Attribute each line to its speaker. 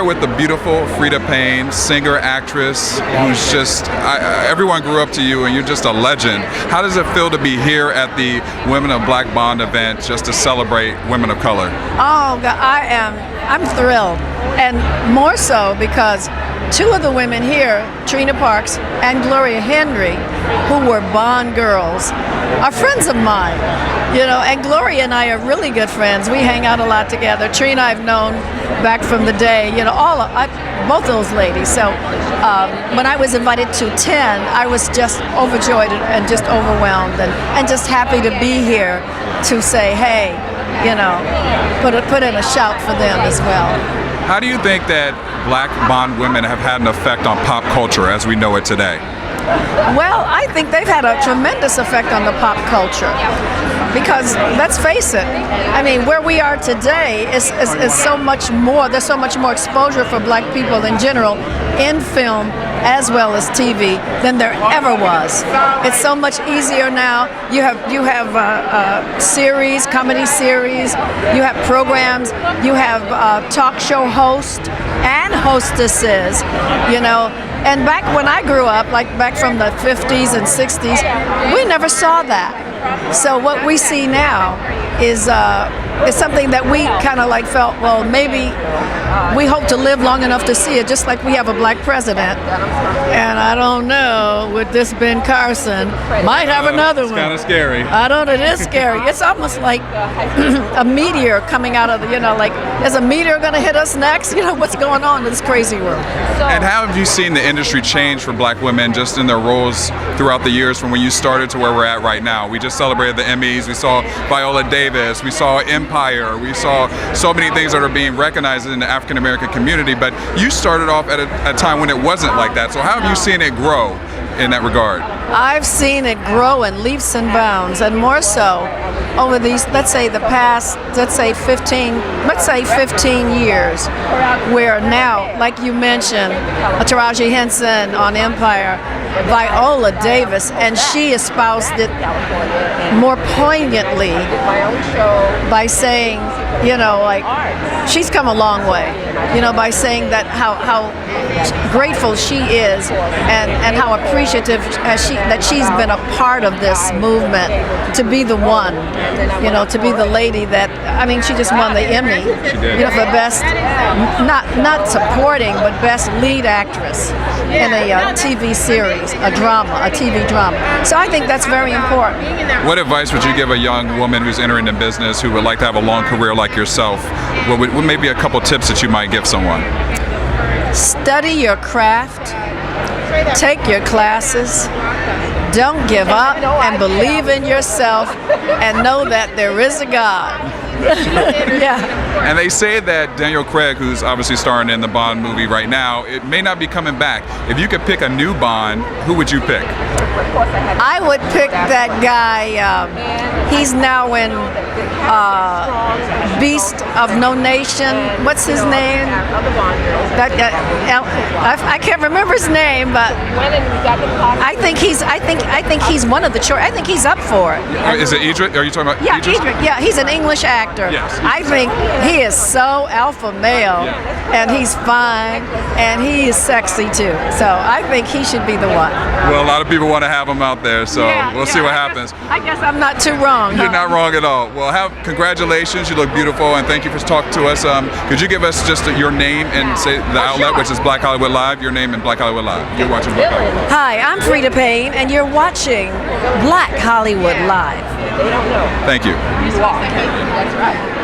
Speaker 1: With the beautiful Freda Payne, singer, actress, who's just, everyone grew up to you and you're just a legend. How does it feel to be here at the Women of Black Bond event just to celebrate women of color?
Speaker 2: Oh, God, I'm thrilled. And more so because two of the women here, Trina Parks and Gloria Henry, who were Bond girls, are friends of mine. You know, and Gloria and I are really good friends. We hang out a lot together. Trina I've known back from the day, you know, both those ladies. So when I was invited to 10, I was just overjoyed and just overwhelmed and just happy to be here to say, hey, you know, put in a shout for them as well.
Speaker 1: How do you think that Black Bond women have had an effect on pop culture as we know it today?
Speaker 2: Well, I think they've had a tremendous effect on the pop culture. Because let's face it, I mean, where we are today is so much more, there's so much more exposure for black people in general in film as well as TV than there ever was. It's so much easier now. You have series, comedy series, you have programs, you have talk show hosts and hostesses, you know. And back when I grew up, like back from the 50s and 60s, we never saw that. So what we see now is something that we kind of like felt, well, maybe we hope to live long enough to see it, just like we have a black president. And I don't know, with this Ben Carson, might have another one.
Speaker 1: It's kind of scary.
Speaker 2: I don't know, it is scary. It's almost like a meteor coming out of the, you know, like, is a meteor going to hit us next? You know, what's going on in this crazy world?
Speaker 1: And how have you seen the industry change for black women just in their roles throughout the years from when you started to where we're at right now? We just celebrated the Emmys, we saw Viola Davis, we saw Empire, we saw so many things that are being recognized in the African American community, but you started off at a time when it wasn't like that. So how have you seen it grow in that regard?
Speaker 2: I've seen it grow in leaps and bounds, and more so over these, let's say the past, 15 years, where now, like you mentioned, Taraji Henson on Empire, Viola Davis, and she espoused it more poignantly by saying, you know, like, she's come a long way, you know, by saying that how grateful she is and how appreciative that she's been a part of this movement to be the one, you know, to be the lady that, I mean, she just won the Emmy, you know, for best, not supporting, but best lead actress in a TV series, a TV drama. So I think that's very important.
Speaker 1: What advice would you give a young woman who's entering the business who would like to have a long career like yourself? What may be a couple tips that you might give someone?
Speaker 2: Study your craft, take your classes, don't give up, and believe in yourself, and know that there is a God. Yeah.
Speaker 1: And they say that Daniel Craig, who's obviously starring in the Bond movie right now, it may not be coming back. If you could pick a new Bond, who would you pick?
Speaker 2: I would pick that guy, he's now in Beast of No Nation. What's his name? I can't remember his name, but I think he's one of the choice. I think he's up for it.
Speaker 1: Is it Idris? Are you talking about Idris?
Speaker 2: Idris. Yeah, he's an English actor.
Speaker 1: Yes.
Speaker 2: I think he is so alpha male, and he's fine, and he is sexy too. So I think he should be the one.
Speaker 1: Well, a lot of people want to have him out there, so we'll see what happens.
Speaker 2: I guess I'm not too wrong.
Speaker 1: You're not wrong at all. Well, congratulations. You look beautiful, and thank you for talking to us. Could you give us just your name and say the outlet, which is Black Hollywood Live? Your name and Black Hollywood Live. You're watching Black Hollywood.
Speaker 2: Hi, I'm Freda Payne, and you're watching Black Hollywood Live.
Speaker 1: Thank you.
Speaker 2: That's right.